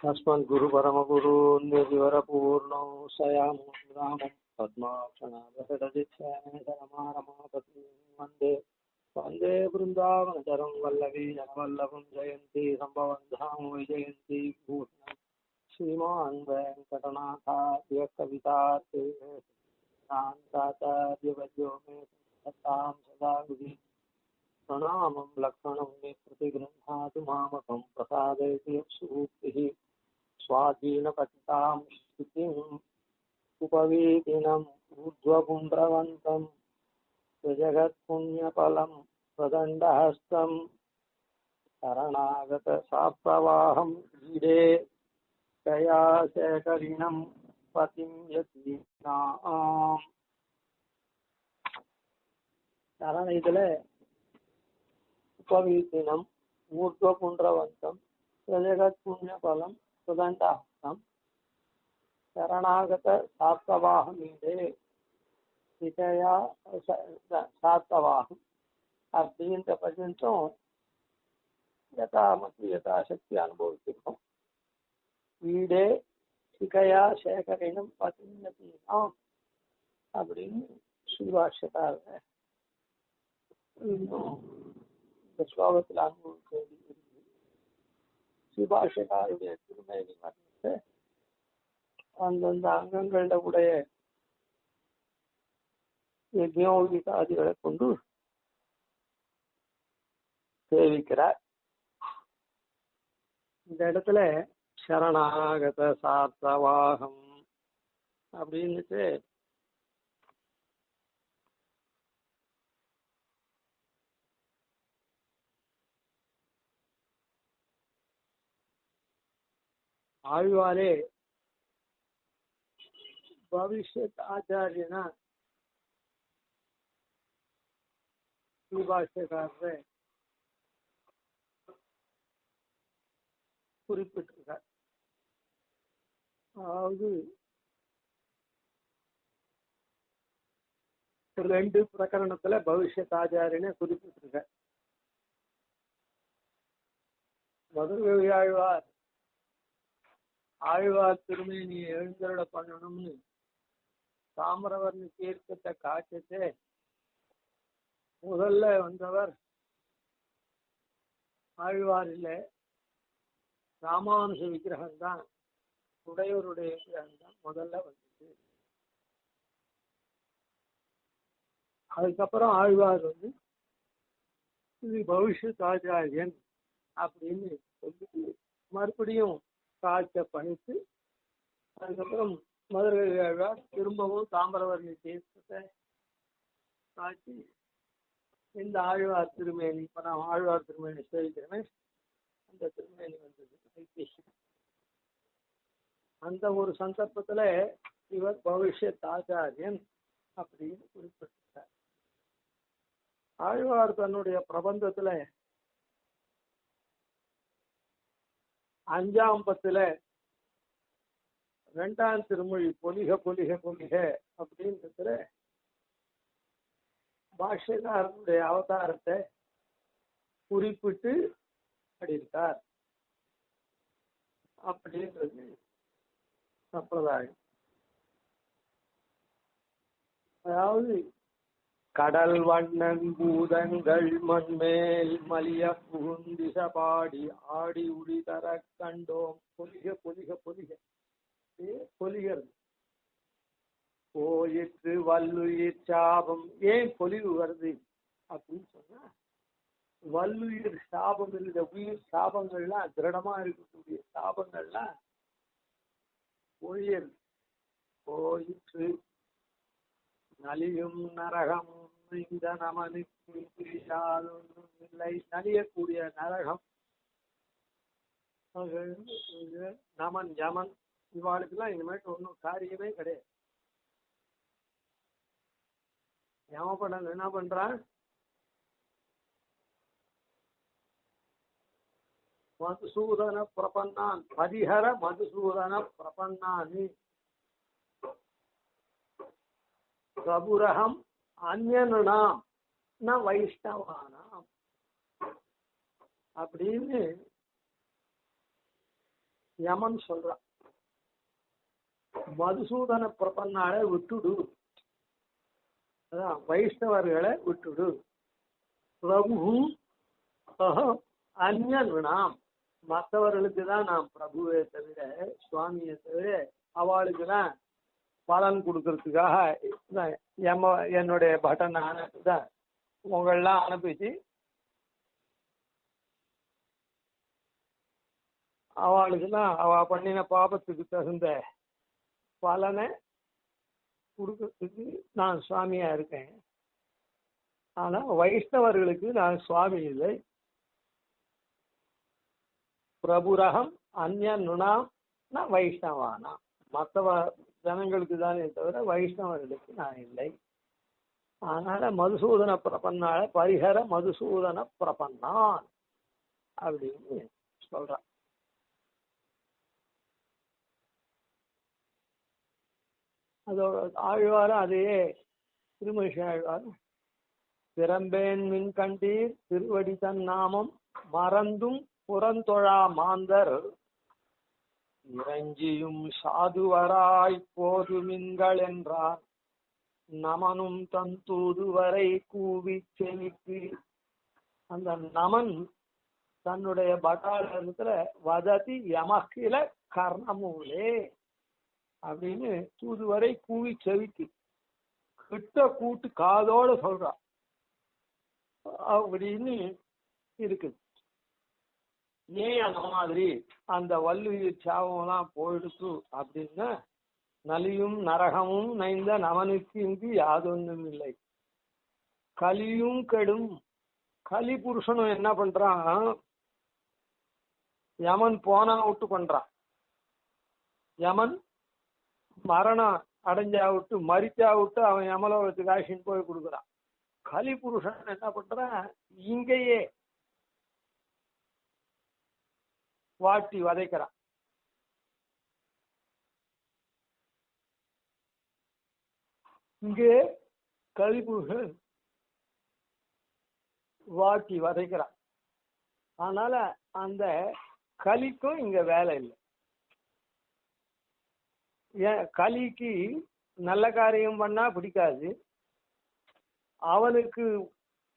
अस्मद्गुरुपरमगुरून्यतिवरपूर्णौ सयामो रामं पद्माक्षणाभरदिक्षामेधरमारमापतिं वन्दे वन्दे वृन्दावनचरं वल्लवी जनवल्लभं जयन्ती सम्भवं धाम विजयन्ती भूषणं श्रीमान् वेङ्कटनाथार्य कवितार्थिवेदान्ताचार्यवर्यो मे सत्तां सदा हृदि प्रणामं लक्ष्मणं मे प्रतिगृह्णातु मामकं प्रसादयति यत्सूक्तिः स्वाधीनपतितां श्रुतिम् उपवीतिनम् ऊर्ध्वपुण्ड्रवन्तं जगत्पुण्यफलं प्रदण्डहस्तं शरणागतसाप्रवाहं ईडे दया शेखरिणं पतिं यतीनाम् சரண இதுல உபவீத்தினம் ஊர்துவபுண்ட்ரவந்தம் ஜகத் புண்ணியபலம் சுதண்டாஹஸ்தம் சரணாகத சாத்தவாகமீடே விஜயா சாத்தவாகம் அப்படின்ற பர்யந்தம் யதாமதி யதாசக்தி அனுபவிச்சிருக்கோம். வீடே சிகையா சேகரினம் பதினத்தீனாம் அப்படின்னு ஸ்ரீபாஷ்யக்காரர் இன்னும் இந்த ஸ்லோகத்தில் அனுபவிக்க வேண்டியது. ஸ்ரீபாஷ்யக்காருடைய திருமேனி வர்ணித்த அந்தந்த அங்கங்கள உடைய யஜ்ஞோகிதாதிகளை கொண்டு சேவிக்கிறார். இந்த இடத்துல சரணாகத சாத்தவாகம் அப்படின்னுட்டு ஆழ்வாரே பவிஷ்யத் ஆச்சாரியனா ஸ்ரீபாஷ்யக்காரரை குறிப்பிட்டிருக்கார். அதாவது ரெண்டு பிரகரணத்துல பவிஷ்யத் ஆச்சாரியனை குறிப்பிட்டிருக்கார். மதுரை ஆழ்வார் திருமேனியை எழுந்தருள பண்ணணும்னு தாமிரவர்ணி தீர்க்கத்தை காய்ச்சத்தை முதல்ல வந்தவர் ஆழ்வார் இல்லை, ராமானுஜ விக்கிரகம் தான், உடையவருடைய விக்கிரகம் தான் முதல்ல வந்துச்சு. அதுக்கப்புறம் ஆழ்வார் வந்து இது பவிஷ்யத் ஆச்சாரியன் அப்படின்னு சொல்லி மறுபடியும் காய்ச்ச பணித்து அதுக்கப்புறம் மதுரை ஆழ்வார் திரும்பவும் தாமிரவர்ணி தீர்த்தத்தை காய்ச்சி இந்த ஆழ்வார் திருமேனி, இப்ப நான் ஆழ்வார் திருமேனி சேவிக்கிறேன், அந்த திருமேனி வந்தது ஐதிஹ்யம். அந்த ஒரு சந்தர்ப்பத்துல இவர் பவிஷ்யத் ஆச்சாரியன் அப்படின்னு குறிப்பிட்டார். ஆழ்வார் தன்னுடைய பிரபந்தத்துல 5ஆம் பத்துல 2ஆம் திருமொழி பொலிக பொலிக பொலிக அப்படின்றதுல பாஷ்யக்காரனுடைய அவதாரத்தை குறிப்பிட்டு பாடியிருக்கார் அப்படின்றது சம்பிரதாயம். அதாவது கடல் வண்ணன் பூதங்கள் மண்மேல் மலிய புகுந்திச பாடி ஆடி உடி தர கண்டோம் பொலிக பொலிக பொலிக பொலிகிறது. போயிற்று வல்லுயிர் சாபம். ஏன் பொலிவு வருது அப்படின்னு சொன்னா, வல்லுயிர் சாபம் இருந்த உயிர் சாபங்கள்லாம் திருடமா இருக்கக்கூடிய சாபங்கள்லாம் ஒழியது. போயிற்று நலியும் நரகம் இந்த நமனுக்கு இல்லை, நலியக்கூடிய நரகம் நமன் யமன் இவாளுக்கெல்லாம் இனிமேட்டு ஒன்றும் காரியமே கிடையாது. யமபடன் என்ன பண்றான், மதுசூதன பிரபன்னான் பரிஹர மதுசூதன பிரபன்னானி பிரபுரகம் அந்யனாம் ந வைஷ்ணவானாம் அப்படின்னு யமன் சொல்றான், மதுசூதன பிரபன்னாளை விட்டுடு, அதான் வைஷ்ணவர்களை விட்டுடு. பிரபு அந்நாம், மற்றவர்களுக்கு தான் நான் பிரபுவை தவிர, சுவாமியை தவிர, அவளுக்கு தான் பலன் கொடுக்கறதுக்காக என்னுடைய பட்டன் அனுப்பிதான் உங்களெல்லாம் அனுப்பிச்சு அவளுக்கு தான் அவ பண்ணின பாபத்துக்கு தகுந்த பலனை கொடுக்கறதுக்கு நான் சுவாமியா இருக்கேன். ஆனா வைஷ்ணவர்களுக்கு நான் சுவாமி இல்லை. பிரபுரகம் அந்நாம் வைஷ்ணவானா, மற்றவ ஜனங்களுக்கு தானே தவிர வைஷ்ணவர்களுக்கு நான் இல்லை. அதனால மதுசூதன பிரபன்னால பரிஹர மதுசூதன பிரபன்னான் அப்படின்னு சொல்றான். அதோட ஆழ்வாரும் அதையே திருமணிஷ ஆழ்வாரும், திறம்பேன் மின் கண்டீர் திருவடி தன் நாமம் மறந்தும் புறந்தொழா மாந்தர் இறஞ்சியும் சாதுவராய் போதுமின்கள் என்றார். நமனும் தன் தூதுவரை கூவி செவிக்கு, அந்த நமன் தன்னுடைய பட்டாளத்துல வததி யமக்கில கர்ணமூலே அப்படின்னு தூதுவரை கூவி செவிக்கு கிட்ட கூட்டு காதோட சொல்றான் அப்படின்னு இருக்குது. ஏன் அந்த மாதிரி அந்த வள்ளுயிர் சாவம்லாம் போயிடுச்சு அப்படின்னா, நலியும் நரகமும் நைந்த நமனுக்கு இங்கு யாதொன்றும் இல்லை. கலியும் கெடும். கலி புருஷனும் என்ன பண்றான், யமன் போனா விட்டு பண்றான். யமன் மரணம் அடைஞ்சா விட்டு மரிச்சா விட்டு அவன் யமலோகத்துக்கு ஆசின்னு போய் கொடுக்குறான். கலி புருஷன் என்ன பண்றான், இங்கேயே வாட்டி வதைக்கிறான். இங்கே கலிபுருஷன் வாட்டி வதைக்கிறான். அதனால அந்த கலிக்கும் இங்க வேலை இல்லை. கலிக்கு நல்ல காரியம் பண்ணா பிடிக்காது, அவனுக்கு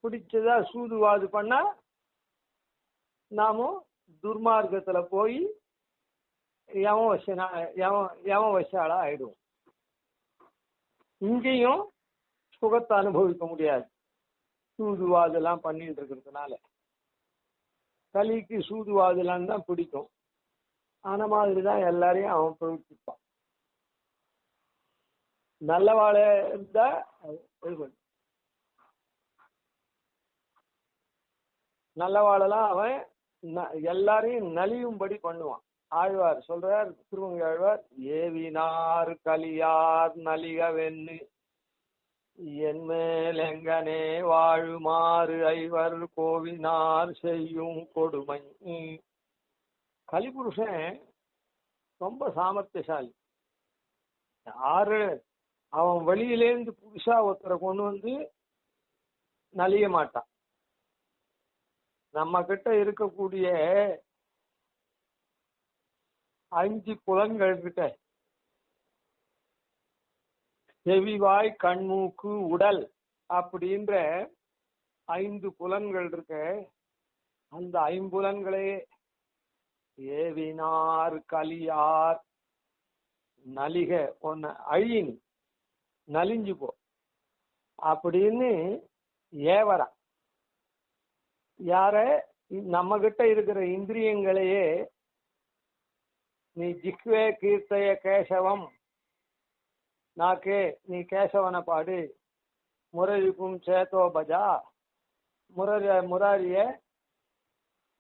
பிடிச்சதா சூதுவாது பண்ணா நாமும் துர்மார்க்கத்துல போய் எவன் வசாலா ஆயிடுவோம். இங்கேயும் சுகத்தை அனுபவிக்க முடியாது சூதுவாதெல்லாம் பண்ணிட்டு இருக்கிறதுனால. கலிக்கு சூதுவாதெல்லாம் தான் பிடிக்கும். ஆன மாதிரிதான் எல்லாரையும் அவன் பிரவர்த்திப்பான். நல்லவாழை இருந்தா நல்லவாழெல்லாம் அவன் எல்லாரையும் நலியும்படி பண்ணுவான். ஆழ்வார் சொல்றார், திருமங்கை ஆழ்வார், ஏவினார் கலியார் நலிகவென்னு என்மேல் எங்கனே வாழுமாறு ஐவர் கோவினார் செய்யும் கொடுமை. கலிபுருஷன் ரொம்ப சாமர்த்தியசாலி. யாரு அவன் வழியிலேருந்து புதுசா ஒருத்தரை கொண்டு வந்து நலிய மாட்டான். நம்ம கிட்ட இருக்கக்கூடிய 5 புலன்கள் இருக்க, செவிவாய் கண்மூக்கு உடல் அப்படின்ற 5 புலன்கள் இருக்க, அந்த 5புலன்களே ஏவினார் கலியார் நலிக ஒன்னு அழியின் நலிஞ்சு போ அப்படின்னு ஏவரா. யார, நம்ம கிட்ட இருக்கிற இந்திரியங்களையே நீ ஜிக்வே கீர்த்தய கேசவம், நாக்கே நீ கேசவனை பாடு, முரளிக்கும் சேத்தோ பஜா, முராரிய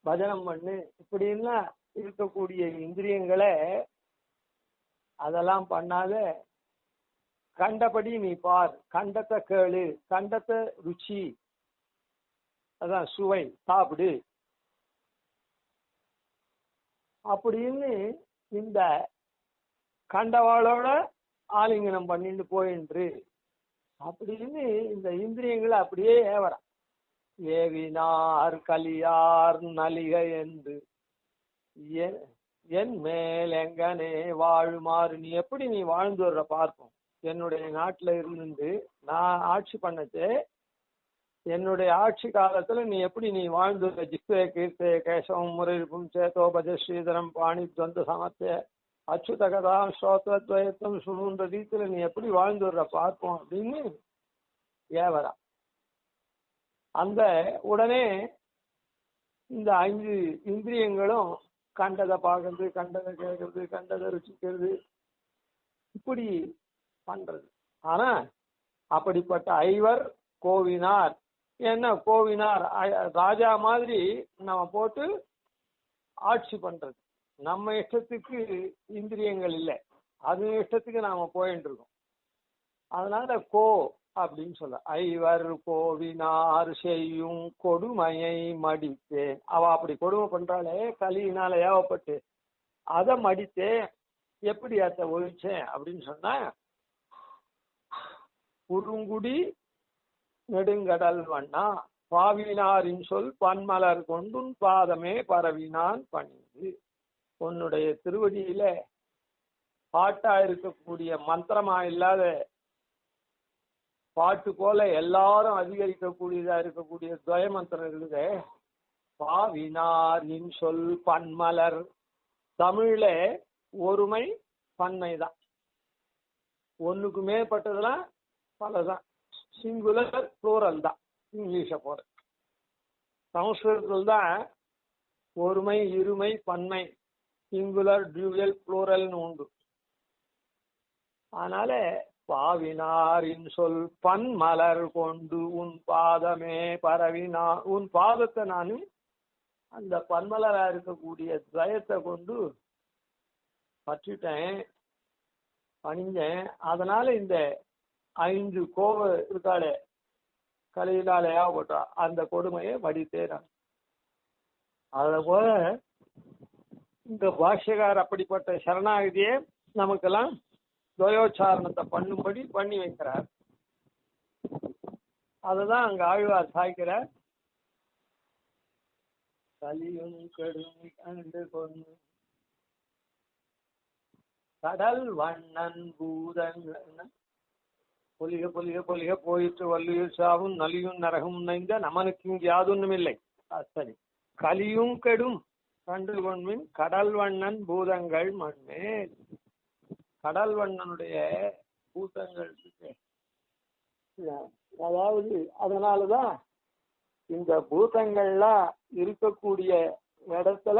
பஜனம் பண்ணு, இப்படின்னா இருக்கக்கூடிய இந்திரியங்களை அதெல்லாம் பண்ணாத கண்டபடி நீ பார், கண்டத்தை கேளு, கண்டத்தை ருச்சி, அதான் சுவை, சாப்பிடு அப்படின்னு இந்த கண்டவாளோட ஆலிங்கனம் பண்ணிட்டு போயின்று அப்படின்னு இந்த இந்திரியங்களை அப்படியே ஏவறான். ஏவினார் கலியார் நலிக என்று என் மேல் எங்கனே வாழுமாறு நீ வாழ்ந்து வர்ற பார்ப்போம். என்னுடைய நாட்டுல இருந்து நான் ஆட்சி பண்ணச்சே என்னுடைய ஆட்சி காலத்துல நீ வாழ்ந்து வர்ற ஜிக்வே கீர்த்தே கேசவம் முறைப்பும் சேதோபஜ ஸ்ரீதரம் பாணி துவந்த சமர்த்திய அச்சுத கதா ஸ்ரோத்வத்வயத்தம் சுணுன்ற ரீதியில நீ எப்படி வாழ்ந்து வர்ற பார்ப்போம் அப்படின்னு ஏவரா. அந்த உடனே இந்த 5 இந்திரியங்களும் கண்டதை பார்க்கறது, கண்டதை கேட்கறது, கண்டதை ருச்சிக்கிறது, இப்படி பண்றது. ஆனா அப்படிப்பட்ட ஐவர் கோவினார். என்ன கோவினார்? ராஜா மாதிரி நம்ம போட்டு ஆட்சி பண்றது. நம்ம இஷ்டத்துக்கு இந்திரியங்கள் இல்லை, அது இஷ்டத்துக்கு நாம போயிட்டு இருக்கோம். அதனால கோ அப்படின்னு சொல்ல, ஐவர் கோவினார் செய்யும் கொடுமையை மடித்தேன். அவ அப்படி கொடுமை பண்றாளே கலியினால ஏவப்பட்டு, அதை மடித்தேன். எப்படி அதை ஒழிச்சேன் அப்படின்னு சொன்னா, குறுங்குடி நெடுங்கடல் வண்ணா பாவினாரின் சொல் பன்மலர் கொண்டுன் பாதமே பரவினான் பணிந்து. உன்னுடைய திருவடியில பாட்டா இருக்கக்கூடிய மந்திரமா இல்லாத பாட்டு போல எல்லாரும் அதிகரிக்கக்கூடியதா இருக்கக்கூடிய துவய மந்திரம் இருக்குது. பாவினாரின் சொல் பன்மலர். தமிழ்ல ஒருமை பன்மைதான், ஒண்ணுக்கு மேற்பட்டதெல்லாம் பலதான், சிங்குலர் ப்ளூரல் தான் இங்கிலீஷ போற. சமஸ்கிருதத்தில் தான் ஒருமை இருமை பன்மை சிங்குலர் டியூவல் ப்ளூரல்னு உண்டு. அதனால பாவினாரின் சொல் பன்மலர் கொண்டு உன் பாதமே பரவினா, உன் பாதத்தை நான் அந்த பன்மலரா இருக்கக்கூடிய துவயத்தை கொண்டு பற்றிட்டேன், பணிஞ்சேன். அதனால இந்த 5 கோவ இருக்காளே கலையினால ஏவப்பட்டா அந்த கொடுமையை மடித்தேன். அத போல இந்த பாஷ்யக்கார் அப்படிப்பட்ட சரணாகதியை நமக்கெல்லாம் துவயோச்சாரணத்தை பண்ணும்படி பண்ணி வைக்கிறார். அதுதான் அங்க ஆழ்வார் சாய்க்கிறார். கலியும் கெடும் கண்டு கொண்டு கடல் வண்ணன் பூதங்கள் பொலிக பொலிக பொலிக போயிற்று வள்ளியூர் சாவும் நலியும் நரகும் நைந்த நமனுக்கு இங்கு யாதொன்னும் இல்லை. சரி, கலியும் கெடும் கண்டு கொண்மின் கடல் வண்ணன் பூதங்கள் மண்மேல். கடல் வண்ணனுடைய பூதங்கள் இருக்கு, அதாவது அதனாலதான் இந்த பூதங்கள்லாம் இருக்கக்கூடிய இடத்துல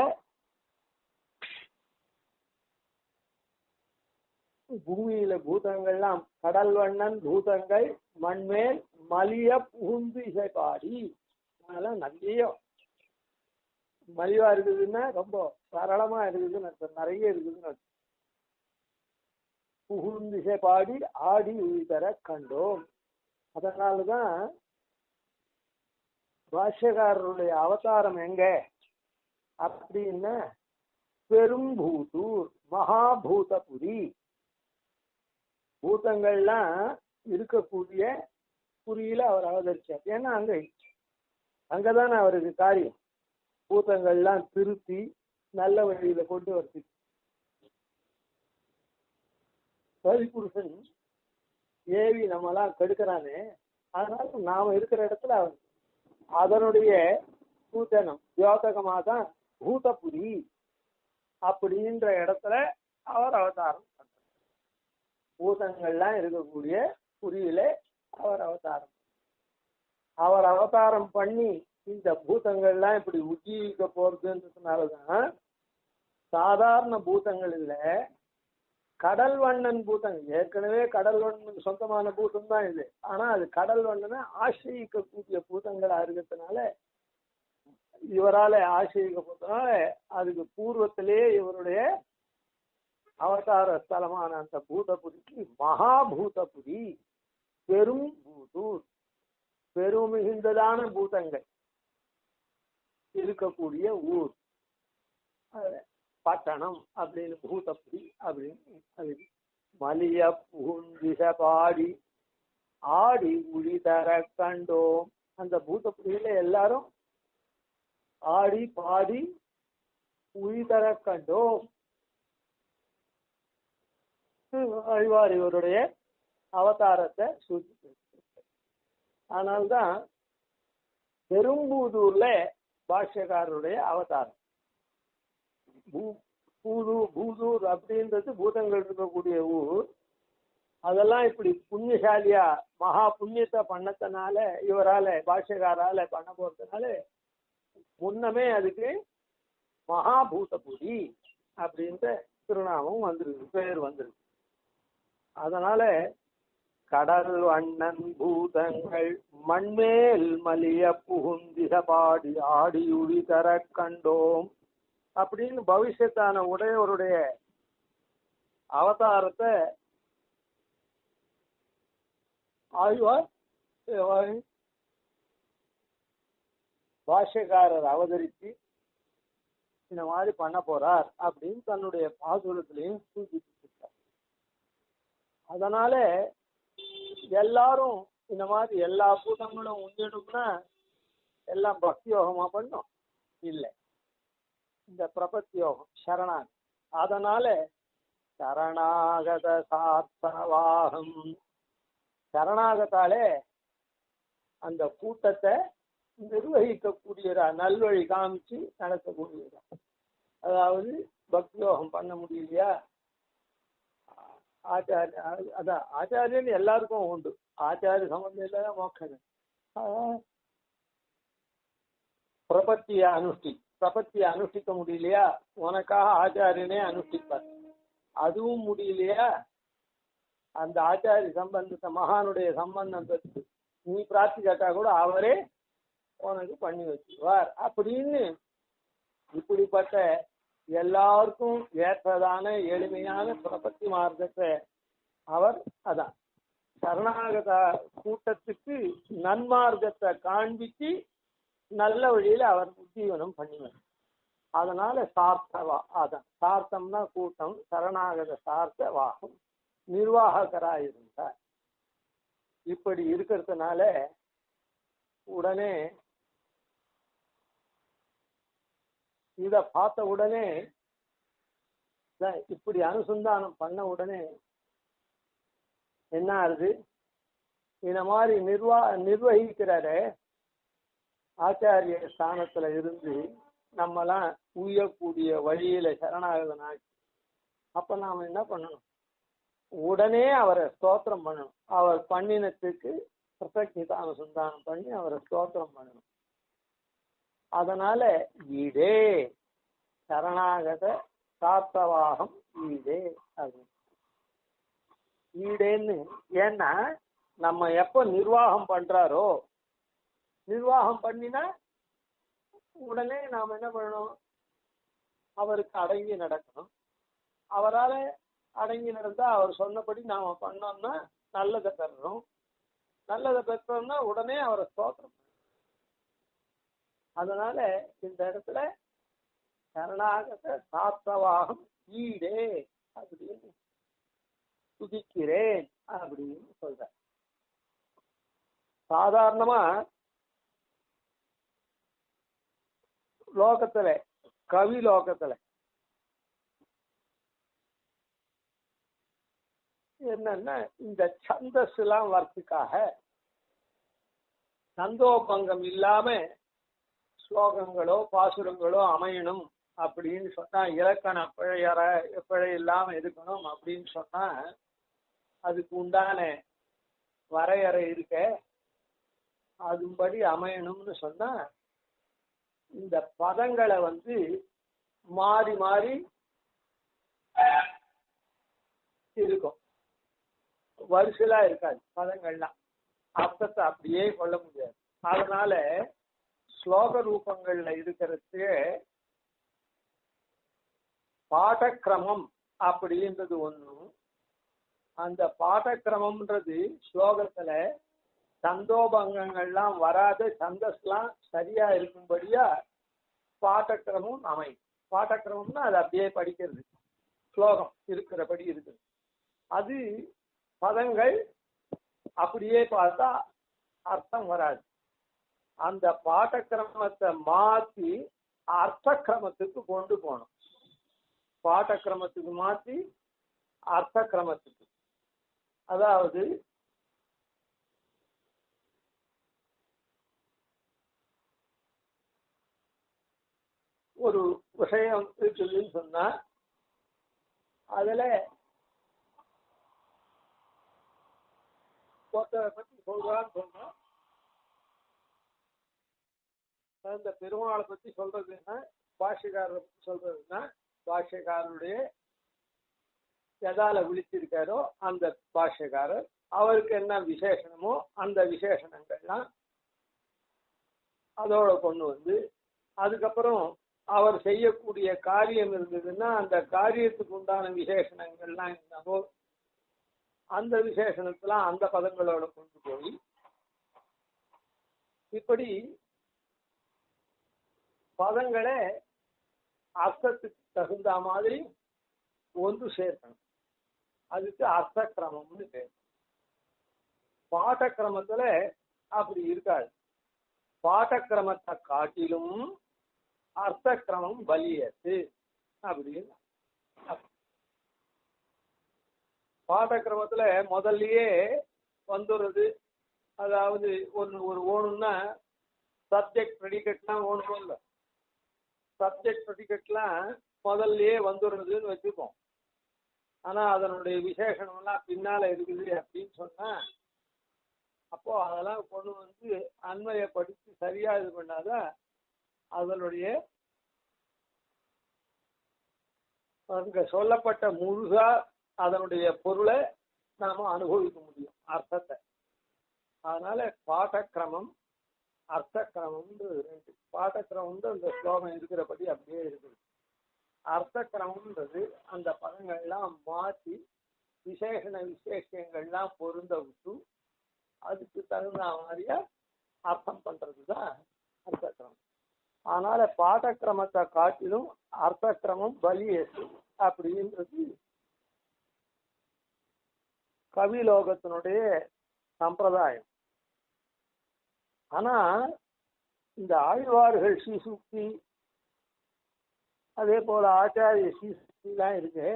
பூமியில பூதங்கள்லாம் கடல் வண்ணன் பூதங்கள் மண்மேல் மலிய பூந்து இசை பாடி. அதெல்லாம் நல்ல மலிவா இருக்குதுன்னா ரொம்ப சரளமா இருக்குதுன்னு அர்த்தம், நிறைய இருக்குதுன்னு அர்த்தம். புகுந்திசை பாடி ஆடி உயிர் கண்டோம். அதனாலதான் பாஷ்யக்காரருடைய அவதாரம் எங்க அப்படின்னா பெரும்பூதூர் மகாபூதபுரி. பூதங்கள்லாம் இருக்கக்கூடிய புரியில அவர் அவதரிச்சார். ஏன்னா அங்கதானே அவருக்கு காரியம். பூதங்கள்லாம் திருத்தி நல்ல வழியில கொண்டு வருது. புருஷன் ஏவி நம்மலாம் கெடுக்கிறானே, அதனால நாம இருக்கிற இடத்துல அதனுடைய பூதனம் தியோதகமா தான் பூதபுரி அப்படின்ற இடத்துல அவர் அவதாரம் பண்றார். பூதங்கள்லாம் இருக்கக்கூடிய புரியில அவர் அவதாரம் பண்ணி இந்த பூதங்கள்லாம் இப்படி உஜ்ஜீவிக்க போறதுன்றதுனாலதான் சாதாரண பூதங்கள் இல்ல, கடல் வண்ணன் பூதங்கள். ஏற்கனவே கடல் வண்ணன் சொந்தமான பூதம் தான் இது. ஆனா அது கடல் வண்ணனை ஆசிரியக்கக்கூடிய பூதங்களா இருக்கிறதுனால, இவரால ஆசிரியக்கப்பட்டதுனால அதுக்கு பூர்வத்திலே இவருடைய அவதார ஸ்தலமான அந்த பூதபுரிக்கு மகாபூதபுரி, பெரும் பூதூர், பெரும் மிகுந்ததான பூதங்கள் இருக்கக்கூடிய ஊர், பட்டணம் அப்படின்னு பூதபுரி அப்படின்னு. மலிய புகுந்திச பாடி ஆடி உழி தர கண்டோம். அந்த பூதபுரியில எல்லாரும் ஆடி பாடி உழி தர கண்டோம். ஆழ்வார் இவருடைய அவதாரத்தை சூச்சித்து. அதனால்தான் பெரும்பூதூர்ல பாஷ்யக்காரருடைய அவதாரம். பூதூர் அப்படின்றது பூதங்கள் இருக்கக்கூடிய ஊர். அதெல்லாம் இப்படி புண்ணியசாலியா மகா புண்ணியத்தை பண்ணத்தினால இவரால பாஷ்யக்காரால பண்ண போறதுனால முன்னமே அதுக்கு மகாபூதபுரி அப்படின்ற திருநாமம் வந்திருக்கு, பேர் வந்திருக்கு. அதனால கடல் அண்ணன் பூதங்கள் மண்மேல் மலிய புகுந்திசபாடி ஆடியுழி தர கண்டோம் அப்படின்னு பவிஷ்யத்தான உடையவருடைய அவதாரத்தை ஆழ்வார் பாஷ்யக்காரர் அவதரித்து இந்த மாதிரி பண்ண போறார் அப்படின்னு தன்னுடைய பாசுரத்திலையும் சூಚಿಸಿட்டார். அதனால எல்லாரும் இந்த மாதிரி எல்லா பூதங்களும் உண்டிடும்னா எல்லாம் பக்தி யோகமா பண்ணும் இல்லை, இந்த பிரபத்தி யோகம் சரணாகதி. அதனால சரணாகத சார்த்தவாகம், சரணாகத்தாலே அந்த கூட்டத்தை நிர்வகிக்கக்கூடியதா, நல்வழி காமிச்சு நடக்கக்கூடியதா. அதாவது பக்தி யோகம் பண்ண முடியலையா, ஆச்சாரிய அதான் ஆச்சாரியன்னு எல்லாருக்கும் உண்டு, ஆச்சாரிய சம்பந்தம் இல்லாத மோட்சம். பிரபத்திய அனுஷ்டிக்க முடியலையா, உனக்காக ஆச்சாரியனே அனுஷ்டிப்பார். அதுவும் முடியலையா, அந்த ஆச்சாரிய சம்பந்தத்தை மகானுடைய சம்பந்தம் பெற்று நீ பிரார்த்தி கேட்டா கூட அவரே உனக்கு பண்ணி வச்சுருவார் அப்படின்னு இப்படிப்பட்ட எல்லாருக்கும் ஏற்றதான எளிமையான பிரபத்தி மார்க்கத்தை அவர் அதான் சரணாகத கூட்டத்துக்கு நன்மார்க்கத்தை காண்பிச்சு நல்ல வழியில அவர் உஜ்ஜீவனம் பண்ணினார். அதனால சார்த்தவா, அதான் சார்த்தம்னா கூட்டம், சரணாகத சார்த்த வாகம் நிர்வாகராயிருந்தார். இப்படி இருக்கிறதுனால உடனே இத பார்த்த உடனே இப்படி அனுசந்தானம் பண்ண உடனே என்ன ஆகுது, இந்த மாதிரி நிர்வகிக்கிறாரே ஆச்சாரிய ஸ்தானத்துல இருந்து நம்மலாம் உயக்கூடிய வழியில சரணாகதனாச்சு. அப்ப நாம என்ன பண்ணணும், உடனே அவரை ஸ்தோத்திரம் பண்ணணும். அவர் பண்ணினத்துக்கு கிருதஜ்ஞதா அனுசந்தானம் பண்ணி அவரை ஸ்தோத்திரம் பண்ணணும். அதனால ஈடே சரணாகத சாத்தவாகம் ஈடே அது ஈடேன்னு. ஏன்னா நம்ம எப்ப நிர்வாகம் பண்றாரோ, நிர்வாகம் பண்ணினா உடனே நாம என்ன பண்ணணும், அவருக்கு அடங்கி நடக்கணும். அவரால அடங்கி நடந்தா அவர் சொன்னபடி நாம பண்ணோம்னா நல்லதை பெறணும். நல்லதை பெற்றோம்னா உடனே அவரை ஸ்தோத்திரம். அதனால இந்த இடத்துல சரணாகத சாத்தவாகம் ஈடே அப்படின்னு துதிக்கிறேன் அப்படின்னு சொல்ற. சாதாரணமா லோகத்துல கவி லோகத்துல என்னன்னா இந்த சந்தஸ் எல்லாம் வரத்துக்காக சந்தோபங்கம் இல்லாம ஸ்லோகங்களோ பாசுரங்களோ அமையணும் அப்படின்னு சொன்னா, இலக்கண பிழை இல்லாம இருக்கணும் அப்படின்னு சொன்னா அதுக்கு உண்டான வரையறை இருக்க, அதுபடி அமையணும்னு சொன்னா இந்த பதங்களை மாறி மாறி இருக்கும், வரிசலா இருக்காது பதங்கள்லாம், அர்த்தத்தை அப்படியே கொள்ள முடியாது. அதனால ஸ்லோக ரூபங்கள்ல இருக்கிறது பாடக்கிரமம் அப்படின்றது ஒண்ணும். அந்த பாடக்கிரமம்ன்றது ஸ்லோகத்துல சந்தோபங்கள்லாம் வராது, சந்தஸ்லாம் சரியா இருக்கும்படியா பாடக்கிரமம் அமையும். பாடக்கிரமம்னா அது அப்படியே படிக்கிறது, ஸ்லோகம் இருக்கிறபடி இருக்குது. அது பதங்கள் அப்படியே பார்த்தா அர்த்தம் வராது. அந்த பாடக்கிரமத்தை மாத்தி அர்த்த கிரமத்துக்கு கொண்டு போகணும். பாடக்கிரமத்துக்கு மாத்தி அர்த்த கிரமத்துக்கு. அதாவது ஒரு விஷயம் இருக்குதுன்னு சொன்னா அதுல ஒருத்தரை பத்தி சொல்றான்னு சொன்னா அந்த பெருமாளை பத்தி சொல்றதுன்னா பாஷ்யக்காரரை பத்தி சொல்றதுன்னா பாஷ்யக்காரருடைய எதால விழிச்சிருக்காரோ அந்த பாஷ்யக்காரர் அவருக்கு என்ன விசேஷனமோ அந்த விசேஷணங்கள்லாம் அதோட கொண்டு வந்து அதுக்கப்புறம் அவர் செய்யக்கூடிய காரியம் இருந்ததுன்னா அந்த காரியத்துக்கு உண்டான விசேஷணங்கள்லாம் என்னவோ அந்த விசேஷணத்தெல்லாம் அந்த பதங்களோட கொண்டு போய் இப்படி பதங்களை அர்த்தத்துக்கு தகுந்த மாதிரி ஒன்று சேர்க்கணும். அதுக்கு அர்த்த கிரமம்னு பேர். பாட்டக்கிரமத்துல அப்படி இருக்காது. பாட்டக்கிரமத்தை காட்டிலும் அர்த்த கிரமம் வலியது அப்படின்னு. பாட்டக்கிரமத்துல முதல்லயே வந்துடுறது. அதாவது ஒரு ஓணுன்னா சப்ஜெக்ட் ப்ரெடிகேட்லாம் ஓணும் இல்லை. சப்ஜெக்ட் ப்ரெடிகேட்லாம் முதல்லயே வந்துடுறதுன்னு வச்சுப்போம். ஆனா அதனுடைய விசேஷணம்லாம் பின்னால இருக்குது அப்படின்னு சொன்னா அப்போ அதெல்லாம் கொண்டு வந்து அன்வயப்படுத்தி சரியா இது பண்ணாதான் அதனுடைய அங்க சொல்லப்பட்ட முழுசா அதனுடைய பொருளை நாம அனுபவிக்க முடியும், அர்த்தத்தை. அதனால பாட்டக்கிரமம் அர்த்த கிரமம்னு ரெண்டு. பாட்டக்கிரமம்னு அந்த ஸ்லோகம் இருக்கிறபடி அப்படியே இருக்குது. அர்த்த கிரமம்ன்றது அந்த பதங்கள்லாம் மாற்றி விசேஷண விசேஷங்கள்லாம் பொருந்த விட்டு அதுக்கு தகுந்த மாதிரியா அர்த்தம் பண்றதுதான் அர்த்த கிரமம். அதனால பாட்டக்கிரமத்தை காட்டிலும் அர்த்த கிரமம் பலியது அப்படின்றது கவிலோகத்தினுடைய சம்பிரதாயம். ஆனா இந்த ஆழ்வார்கள் ஸ்ரீசூக்தி அதே போல ஆச்சாரிய ஸ்ரீசூக்திலாம் இருக்கு.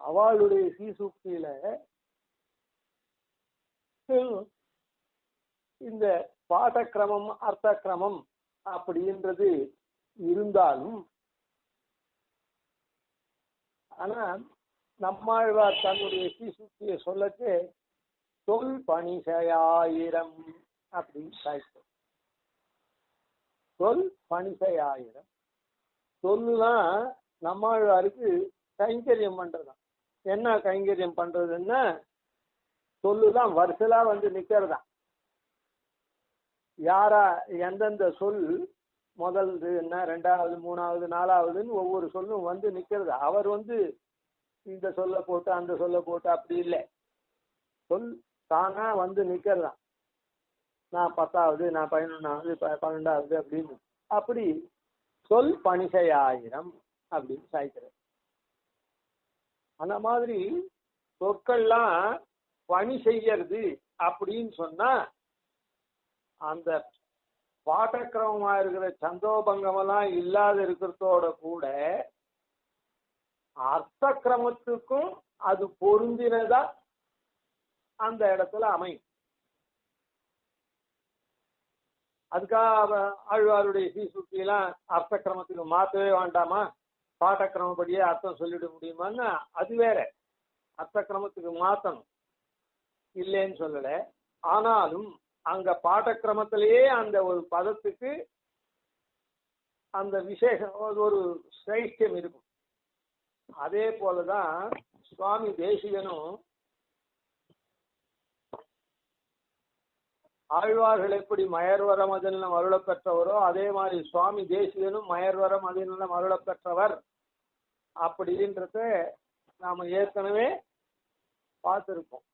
அவளுடைய ஸ்ரீசூக்தியில இந்த பாட்டக்கிரமம் அர்த்த கிரமம் அப்படின்றது இருந்தாலும் ஆனா நம்மாழ்வார் தன்னுடைய ஸ்ரீசூக்தியை சொல்லச்சு சொல் பணிசையாயிரம் அப்படின்னு சாய்க்கும். சொல் பணிசையாயிரம் சொல்லுதான் நம்மாழ்வாருக்கு கைங்கரியம் பண்றதுதான். என்ன கைங்கரியம் பண்றதுன்னா சொல்லுதான் வருஷலா வந்து நிக்கிறதா. யாரா எந்தெந்த சொல் முதல்து என்ன ரெண்டாவது மூணாவது நாலாவதுன்னு ஒவ்வொரு சொல்லும் வந்து நிக்கிறது. அவர் வந்து இந்த சொல்ல போட்டு அந்த சொல்ல போட்டு அப்படி இல்லை. சொல் தானா வந்து நிக்கிறதான். நான் 10வது நான் 11வது 12வது அப்படின்னு அப்படி சொல் பணிசையாயிரம் அப்படின்னு சாய்க்கிறது. அந்த மாதிரி சொற்கள்லாம் பணி செய்யறது அப்படின்னு சொன்னா அந்த பாட்டக்கிரமமா இருக்கிற சந்தோபங்கமெல்லாம் இல்லாத இருக்கிறதோட கூட அர்த்த கிரமத்துக்கும் அது பொருந்தினதா அந்த இடத்துல அமையும். அதுக்காக ஆழ்வாருடைய ஸ்ரீசூக்தியெல்லாம் அர்த்த கிரமத்துக்கு மாற்றவே வேண்டாமா, பாட்டக்கிரமப்படியே அர்த்தம் சொல்லிட முடியுமான்னா அது வேற. அர்த்த கிரமத்துக்கு மாற்றணும் இல்லைன்னு சொல்லல. ஆனாலும் அங்க பாட்டக்கிரமத்திலேயே அந்த ஒரு பதத்துக்கு அந்த விசேஷம் ஒரு சிரேஷ்டம் இருக்கும். அதே போலதான் சுவாமி தேசிகனும் ஆழ்வார்கள் எப்படி மயர்வரம் அதனிலம் அருளப் பெற்றவரோ அதே மாதிரி சுவாமி தேசிகனும் மயர்வரம் அதனிலம் அருளப் பெற்றவர் அப்படின்றத நாம ஏற்கனவே பார்த்திருக்கோம்.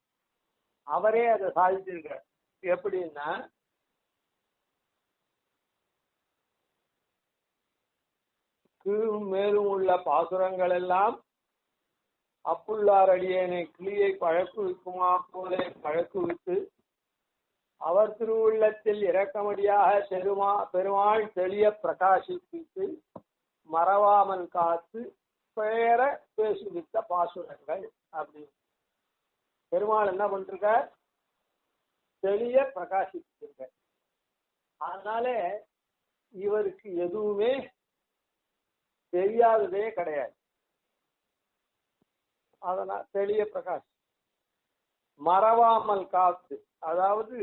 அவரே அதை சாதிச்சிருக்கார். எப்படின்னா கீழும் மேலும் உள்ள பாசுரங்கள் எல்லாம் அப்புள்ளார் அடியேனை கிளியை பழக்குவிக்குமா போல பழக்குவித்து அவர் திருவுள்ளத்தில் இரக்கமடியாக பெருமாள் தெளிய பிரகாசிப்பித்து மறவாமல் காத்து பெயர பேசுவித்த பாசுரங்கள் அப்படின்னு பெருமாள் என்ன பண்றார், தெளிய பிரகாசித்திருக்க. அதனால இவருக்கு எதுவுமே தெரியாததே கிடையாது. அதனால் தெளிய பிரகாஷ் மறவாமல் காத்து, அதாவது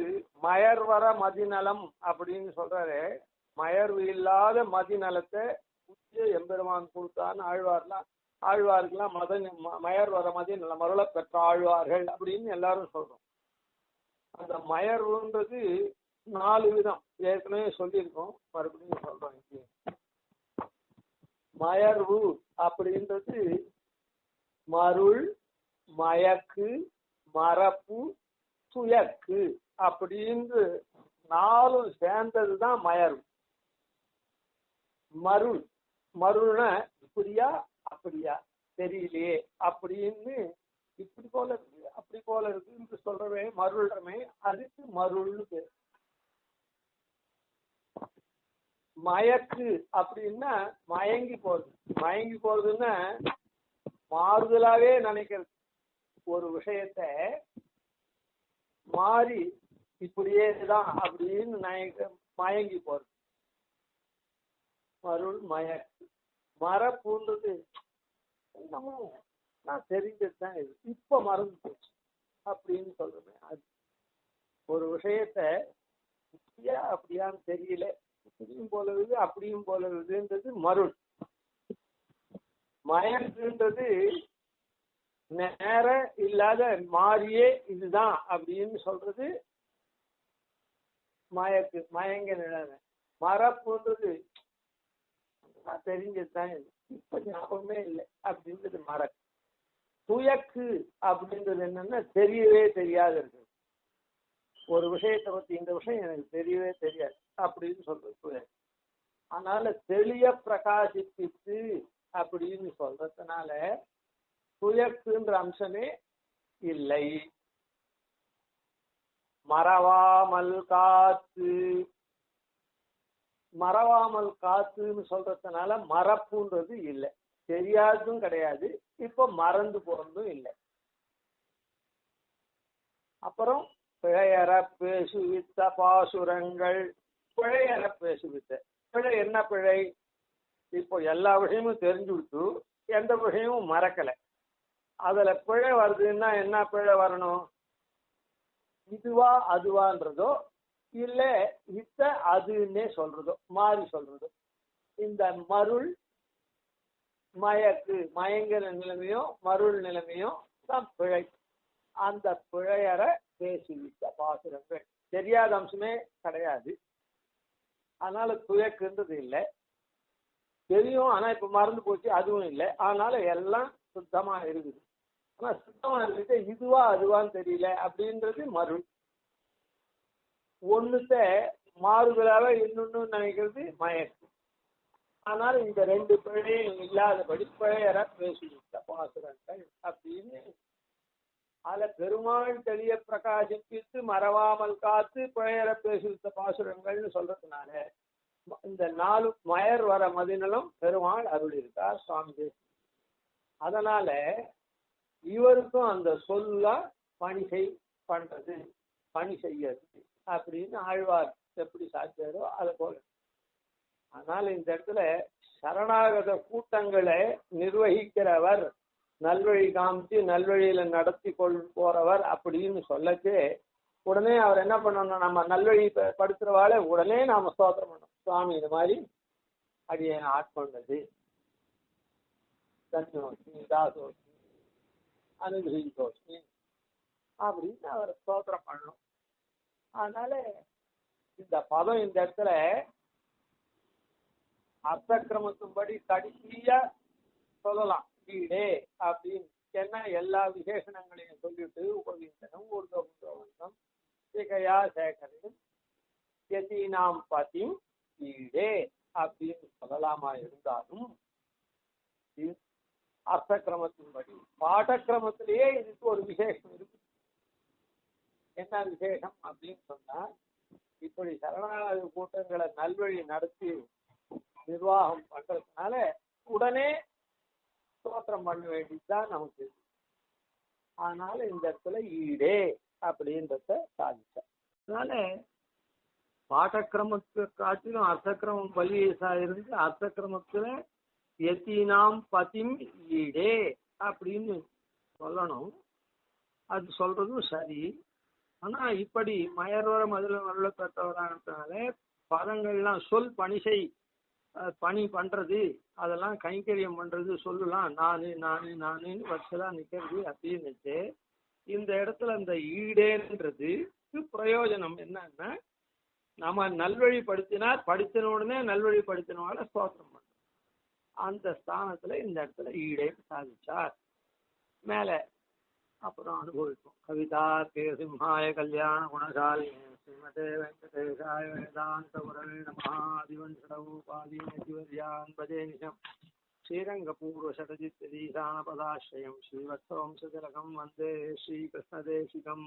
மயர்வர மதிநலம் அப்படின்னு சொல்றாரு. மயர்வு இல்லாத மதிநலத்தை எம்பெருமான் கொடுத்தான்னு ஆழ்வாருக்கெல்லாம் மயர் வர மதிநலம் மருள பெற்ற ஆழ்வார்கள் அப்படின்னு எல்லாரும் சொல்றோம். அந்த மயர்வுன்றது 4 விதம் ஏற்கனவே சொல்லியிருக்கோம், மறுபடியும் சொல்றோம். மயர்வு அப்படின்றது மருள், மயக்கு, மரப்பு, துயக்கு அப்படின்னு 4 சேர்ந்ததுதான் மயர்வு. மருள், மருள்னா இப்படியா அப்படியா தெரியலையே அப்படின்னு, இப்படி போல இருக்கு அப்படி போல இருக்குன்னு சொல்றவே மருள்றமே, அதுக்கு மருள்னு பேர். மயக்கு அப்படின்னா மயங்கி போறது. மயங்கி போறதுன்னா மாறுதலாவே நினைக்கிறது. ஒரு விஷயத்த மாறி இப்படியே தான் அப்படின்னு மயங்கி போறது மருள் மயக்கு. மரப்புன்றது என்னமோ நான் தெரிஞ்சதுதான் இது, இப்ப மறந்து போச்சு அப்படின்னு சொல்றேன். அது ஒரு விஷயத்த இப்படியா அப்படியான்னு தெரியல, இப்படியும் போல இருக்குது அப்படியும் போல இருக்குதுன்றது மருள். மயக்குன்றது நேர இல்லாத மாறியே இதுதான் அப்படின்னு சொல்றது மயக்கு, மயங்க நிலை. மரப்புன்றது தெரிஞ்சதுதான் இப்ப ஞாபகமே இல்லை அப்படின்றது மரக்கு. துயக்கு அப்படின்றது என்னன்னா தெரியவே தெரியாது இருக்கு. ஒரு விஷயத்தை பத்தி இந்த விஷயம் எனக்கு தெரியவே தெரியாது அப்படின்னு சொல்றது துயக்கு. அதனால தெளிய பிரகாசிப்பித்து அப்படின்னு சொல்றதுனால துயக்குன்ற அம்சமே இல்லை. மறவாமல் காத்து, மறவாமல் காத்துன்னு சொல்றதுனால மறப்புன்றது இல்லை, தெரியாதும் கிடையாது, இப்ப மறந்து போறதும் இல்லை. அப்புறம் பிழையற பேசுவித்த பாசுரங்கள். பிழையற பேசுவித்த பிழை என்ன பிழை? இப்போ எல்லா விஷயமும் தெரிஞ்சு விட்டு எந்த விஷயமும் மறக்கலை. அதுல பிழை வருதுன்னா என்ன பிழை வரணும்? இதுவா அதுவான்றதோ இல்ல இத்த அதுன்னே சொல்றதோ மாறி சொல்றதோ. இந்த மருள் மயக்கு மயங்கிற நிலைமையும் மருள் நிலைமையும் தான் பிழை. அந்த பிழையற பேசிவிட்ட பாசுரங்கள் தெரியாத அம்சமே கிடையாது. அதனால துயக்குன்றது இல்லை, தெரியும் ஆனா இப்ப மறந்து போச்சு அதுவும் இல்லை. அதனால எல்லாம் சுத்தமா இருக்குது. ஆனா சுத்தமா இருந்துட்டு இதுவா அதுவான்னு தெரியல அப்படின்றது மருள். ஒண்ணுத்த மாறுதலாக இன்னொன்னு நினைக்கிறது மயக்கு. ஆனால் இந்த 2 பிழையும் இல்லாதபடி பிழையற பேசிவிட்ட பாசுரங்கள் அப்படின்னு அதுல பெருமாள் தெளிய பிரகாசிப்பித்து மறவாமல் காத்து பிழையற பேசிவிட்ட பாசுரங்கள்னு சொல்றதுனால இந்த 4 மயர் வர மதிநலம் பெருமாள் அருள் இருக்கார் சுவாமி. அதனால இவருக்கும் அந்த சொல்ல பணி பண்றது பணி செய்யறது அப்படின்னு ஆழ்வார் எப்படி சாத்தியாரோ அது போல. அதனால இந்த இடத்துல சரணாகத கூட்டங்களை நிர்வகிக்கிறவர், நல்வழி காமிச்சு நல்வழியில நடத்தி போறவர் அப்படின்னு சொல்லச்சு உடனே அவர் என்ன பண்ணணும்? நம்ம நல்வழி படுத்துறவாளை உடனே நாம ஸ்தோத்திரம் பண்ணணும். சுவாமி இது மாதிரி அடியை ஆட்கொண்டது தன்யோஸ்மி தாசோஸ்மி அனுகிரகிதோஸ்மி அப்படின்னு அவர் ஸ்தோத்திரம் பண்ணணும். அதனால இந்த பதம் இந்த இடத்துல அர்த்த கிரமத்தின்படி கடைசியா சொல்லலாம் வீடே அப்படின்னு. ஏன்னா எல்லா விசேஷணங்களையும் சொல்லிட்டு உபவீந்தனம் ஊர்தம் சிகையா சேகரின் யதீனாம் பதி வீடே அப்படின்னு சொல்லலாமா இருந்தாலும் அர்த்த கிரமத்தின்படி பாடக்கிரமத்திலேயே இதுக்கு ஒரு விசேஷம் இருக்கு. என்ன விசேஷம் அப்படின்னு சொன்னா, இப்படி சரணாகதி கூட்டங்களை நல்வழி நடத்தி நிர்வாகம் பண்றதுனால உடனே ஸ்தோத்திரம் பண்ண வேண்டியதுதான் நமக்கு. அதனால இந்த இடத்துல ஈடே அப்படின்றத சாதிச்சார். அதனால பாடக்கிரமத்தை காட்டிலும் அர்த்தக்கிரமம் பலியேசா இருந்து அர்த்தக்கிரமத்துல எத்தினாம் பதிம் ஈடே அப்படின்னு சொல்லணும். அது சொல்றதும் சரி. ஆனா இப்படி மயர்வர மதுல நல்ல பெற்றவரானதுனால பதங்கள்லாம் சொல் பணிசை பணி பண்றது அதெல்லாம் கைங்கரியம் பண்றது சொல்லலாம் நானு நானு நானுன்னு வச்சுதான் நிக்கிறது அப்படின்னு இந்த இடத்துல அந்த ஈடேன்றது பிரயோஜனம் என்னன்னா நம்ம நல்வழிப்படுத்தினார் படித்தின உடனே நல்வழிப்படுத்தினால ஸ்தோத்திரம் பண்றோம். அந்த ஸ்தானத்துல இந்த இடத்துல ஈடே சாதிச்சார். மேல அப்புறம் அனுபவிப்போம். கவிதா சிம்ஹாய கல்யாண குணசாலினே ஸ்ரீமதே வெங்கடேஷாய வேதாந்த குரவே நமஹ. ஆதிவஞ்சரூபாதீனதிவர்யான் பஜே நிஷம் ஸ்ரீரங்கபூர்வ சடஜித்யதீசான பதாஸ்ரயம் ஸ்ரீவத்சவம்சதிலகம் வந்தே ஸ்ரீகிருஷ்ணதேசிகம்.